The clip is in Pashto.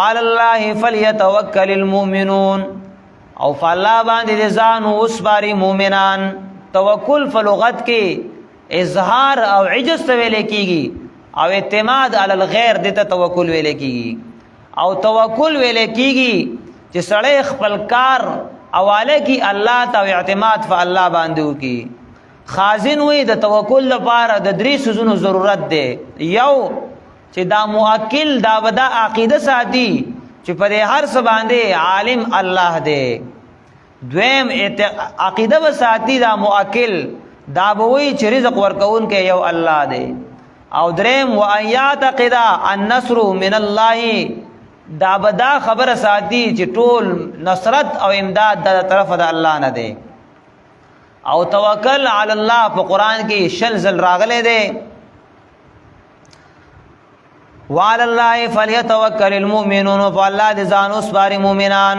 علی الله فلیتوکل المؤمنون او فالله باندې ځان وسپاري مؤمنان. توکل فلغت کې اظهار او عجز ته ویل کیږي او اعتماد علی الغیر دته توکل ویل کیږي. او توکل ویل کیږي چې سړی خپل کار حواله کی الله ته او اعتماد په الله باندې وکي. خازن وی د توکل لپاره د درې سيزونو ضرورت دی. یو چې دا موکل دا ودا عقیده ساتي چې پر هر څه باندې عالم الله دی. دویم عقیده وساتي دا موکل دا بوي چې رزق ورکون کې یو الله دی. او دریم وایات قدا النصر من الله دا بدا خبر ساتي چې ټول نصرت او امداد د طرف د الله نه دی. او توکل علی الله په قران کې شلزل راغله دی. وعلى الله فليتوكل المؤمنون فالله ذ ځان وسپاري مؤمنان.